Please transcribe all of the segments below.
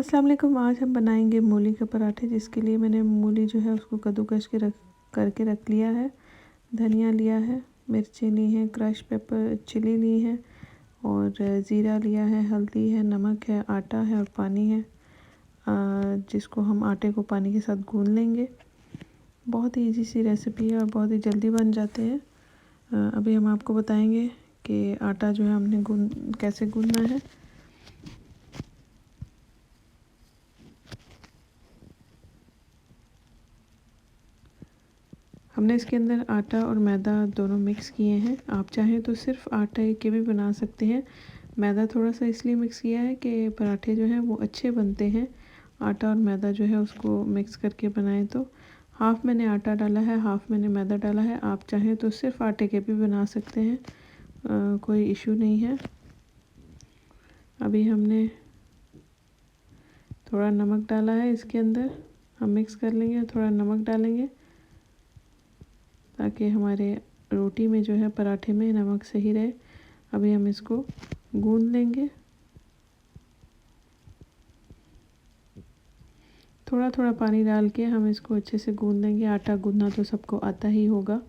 अस्सलाम वालेकुम। आज हम बनाएंगे मूली के पराठे, जिसके लिए मैंने मूली जो है उसको कद्दूकस करके रख लिया है। धनिया लिया है, मिर्ची ली है, क्रश पेपर चिली ली है और ज़ीरा लिया है, हल्दी है, नमक है, आटा है और पानी है, जिसको हम आटे को पानी के साथ गूंद लेंगे। बहुत ही ईजी सी रेसिपी है और बहुत ही जल्दी बन जाते हैं। अभी हम आपको बताएंगे कि आटा जो है हमने कैसे गूंदना है। हमने इसके अंदर आटा और मैदा दोनों मिक्स किए हैं। आप चाहें तो सिर्फ आटे के भी बना सकते हैं। मैदा थोड़ा सा इसलिए मिक्स किया है कि पराठे जो हैं वो अच्छे बनते हैं। आटा और मैदा जो है उसको मिक्स करके बनाएं तो हाफ़ मैंने आटा डाला है, हाफ़ मैंने मैदा डाला है। आप चाहें तो सिर्फ आटे के भी बना सकते हैं, कोई इशू नहीं है। अभी हमने थोड़ा नमक डाला है इसके अंदर, हम मिक्स कर लेंगे। थोड़ा नमक डालेंगे ताकि हमारे रोटी में जो है पराठे में नमक सही रहे। अभी हम इसको गूंद लेंगे। थोड़ा थोड़ा पानी डाल के हम इसको अच्छे से गूंद लेंगे। आटा गूंदना तो सबको आता ही होगा,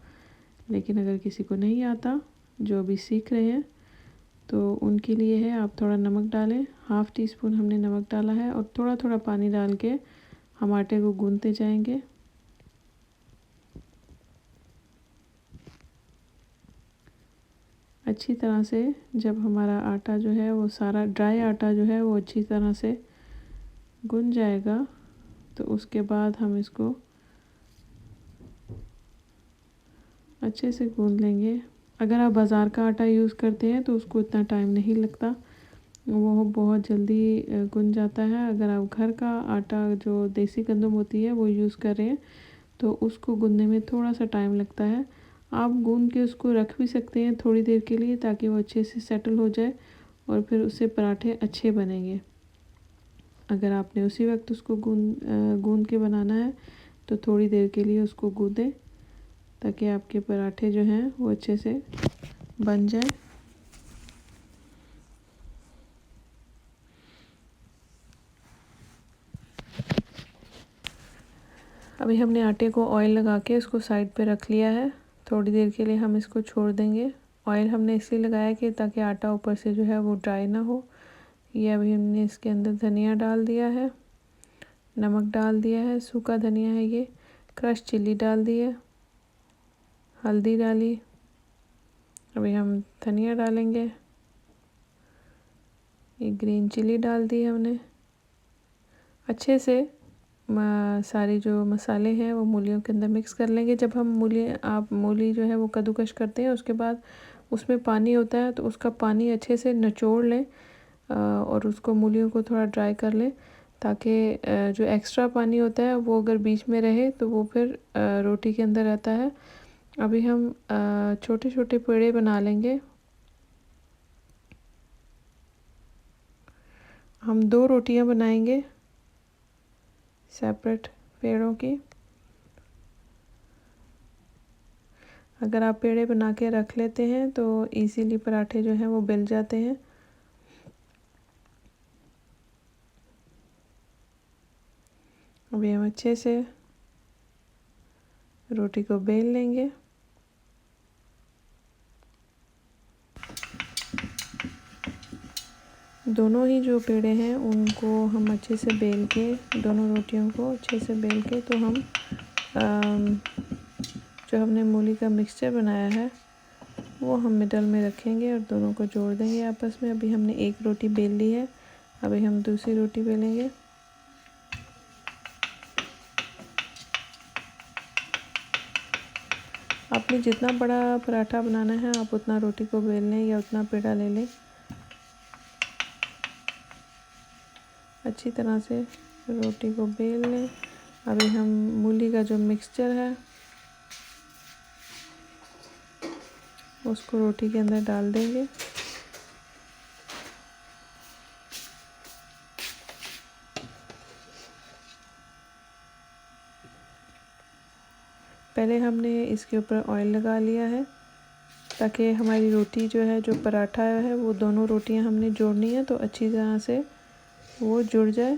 लेकिन अगर किसी को नहीं आता, जो अभी सीख रहे हैं, तो उनके लिए है आप थोड़ा नमक डालें। हाफ़ टी स्पून हमने नमक डाला है और थोड़ा थोड़ा पानी डाल के हम आटे को गूंदते जाएंगे। अच्छी तरह से जब हमारा आटा जो है वो सारा ड्राई आटा जो है वो अच्छी तरह से गूंद जाएगा, तो उसके बाद हम इसको अच्छे से गूंद लेंगे। अगर आप बाज़ार का आटा यूज़ करते हैं तो उसको इतना टाइम नहीं लगता, वो बहुत जल्दी गूंद जाता है। अगर आप घर का आटा जो देसी गंदम होती है वो यूज़ कर रहे हैं तो उसको गूंदने में थोड़ा सा टाइम लगता है। आप गूंद के उसको रख भी सकते हैं थोड़ी देर के लिए, ताकि वो अच्छे से सेटल हो जाए और फिर उससे पराठे अच्छे बनेंगे। अगर आपने उसी वक्त उसको गूंद के बनाना है तो थोड़ी देर के लिए उसको गूंदें, ताकि आपके पराठे जो हैं वो अच्छे से बन जाए। अभी हमने आटे को ऑयल लगा के इसको साइड पे रख लिया है। थोड़ी देर के लिए हम इसको छोड़ देंगे। ऑयल हमने इसलिए लगाया कि ताकि आटा ऊपर से जो है वो ड्राई ना हो। ये अभी हमने इसके अंदर धनिया डाल दिया है, नमक डाल दिया है, सूखा धनिया है ये, क्रश चिली डाल दी है, हल्दी डाली। अभी हम धनिया डालेंगे, ये ग्रीन चिली डाल दी है हमने। अच्छे से सारे जो मसाले हैं वो मूलियों के अंदर मिक्स कर लेंगे। जब हम मूली जो है वो कद्दूकस करते हैं, उसके बाद उसमें पानी होता है, तो उसका पानी अच्छे से निचोड़ लें और उसको मूलियों को थोड़ा ड्राई कर लें, ताकि जो एक्स्ट्रा पानी होता है वो अगर बीच में रहे तो वो फिर रोटी के अंदर रहता है। अभी हम छोटे छोटे पेड़े बना लेंगे। हम 2 रोटियां बनाएंगे सेपरेट पेड़ों की। अगर आप पेड़े बना के रख लेते हैं तो इजीली पराठे जो हैं वो बेल जाते हैं। अभी हम अच्छे से रोटी को बेल लेंगे। दोनों ही जो पेड़े हैं उनको हम अच्छे से बेल के, दोनों रोटियों को अच्छे से बेल के, तो हम जो हमने मूली का मिक्सचर बनाया है वो हम मिडल में रखेंगे और दोनों को जोड़ देंगे आपस में। अभी हमने एक रोटी बेल ली है, अभी हम दूसरी रोटी बेलेंगे। आपने जितना बड़ा पराठा बनाना है आप उतना रोटी को बेल लें या उतना पेड़ा ले लें। अच्छी तरह से रोटी को बेल लें। अभी हम मूली का जो मिक्सचर है उसको रोटी के अंदर डाल देंगे। पहले हमने इसके ऊपर ऑयल लगा लिया है, ताकि हमारी रोटी जो है, जो पराठा है, वो दोनों रोटियां हमने जोड़नी है तो अच्छी तरह से वो जुड़ जाए।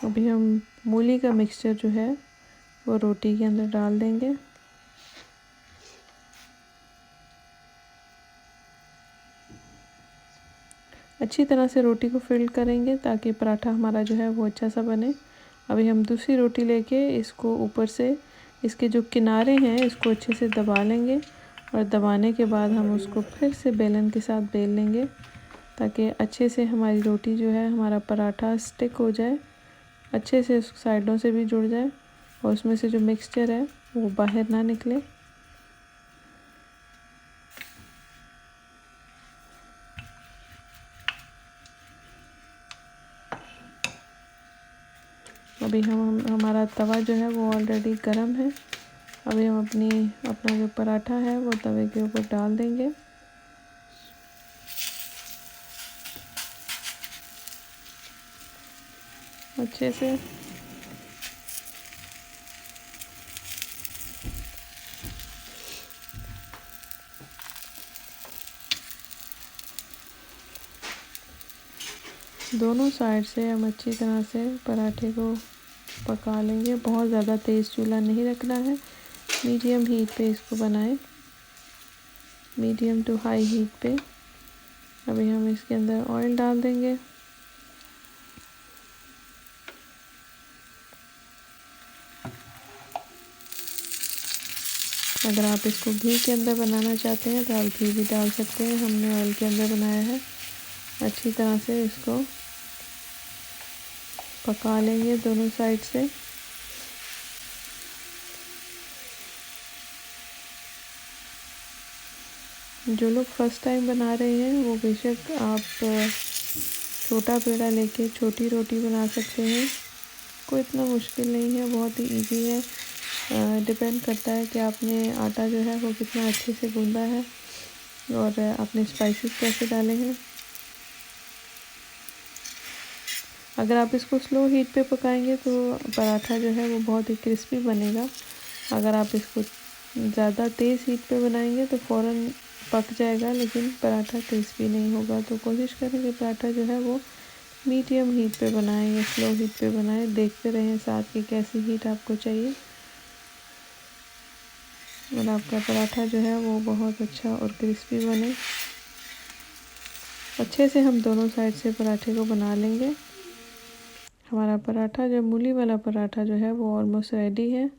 अभी हम मूली का मिक्सचर जो है वो रोटी के अंदर डाल देंगे। अच्छी तरह से रोटी को फिल करेंगे ताकि पराठा हमारा जो है वो अच्छा सा बने। अभी हम दूसरी रोटी लेके इसको ऊपर से इसके जो किनारे हैं इसको अच्छे से दबा लेंगे और दबाने के बाद हम उसको फिर से बेलन के साथ बेल लेंगे ताकि अच्छे से हमारी रोटी जो है, हमारा पराठा स्टिक हो जाए, अच्छे से साइडों से भी जुड़ जाए और उसमें से जो मिक्सचर है वो बाहर ना निकले। अभी हमारा तवा जो है वो ऑलरेडी गर्म है। अभी हम अपना जो पराठा है वो तवे के ऊपर डाल देंगे। अच्छे से दोनों साइड से हम अच्छी तरह से पराठे को पका लेंगे। बहुत ज़्यादा तेज़ चूल्हा नहीं रखना है, मीडियम हीट पे इसको बनाएं, मीडियम टू हाई हीट पे। अभी हम इसके अंदर ऑयल डाल देंगे। अगर आप इसको घी के अंदर बनाना चाहते हैं तो आप घी भी डाल सकते हैं, हमने ऑयल के अंदर बनाया है। अच्छी तरह से इसको पका लेंगे दोनों साइड से। जो लोग फर्स्ट टाइम बना रहे हैं वो बेशक आप छोटा पेड़ा लेके छोटी रोटी बना सकते हैं, कोई इतना मुश्किल नहीं है, बहुत ही इजी है। डिपेंड करता है कि आपने आटा जो है वो कितना अच्छे से गूंदा है और आपने स्पाइसेस कैसे डाले हैं। अगर आप इसको स्लो हीट पे पकाएंगे तो पराठा जो है वो बहुत ही क्रिस्पी बनेगा। अगर आप इसको ज़्यादा तेज़ हीट पे बनाएंगे तो फ़ौरन पक जाएगा लेकिन पराठा क्रिस्पी नहीं होगा। तो कोशिश करें कि पराठा जो है वो मीडियम हीट पे बनाएं या स्लो हीट पे बनाएं। देखते रहें साथ कि कैसी हीट आपको चाहिए और आपका पराठा जो है वो बहुत अच्छा और क्रिस्पी बने। अच्छे से हम दोनों साइड से पराठे को बना लेंगे। हमारा पराठा जो मूली वाला पराठा जो है वो ऑलमोस्ट रेडी है।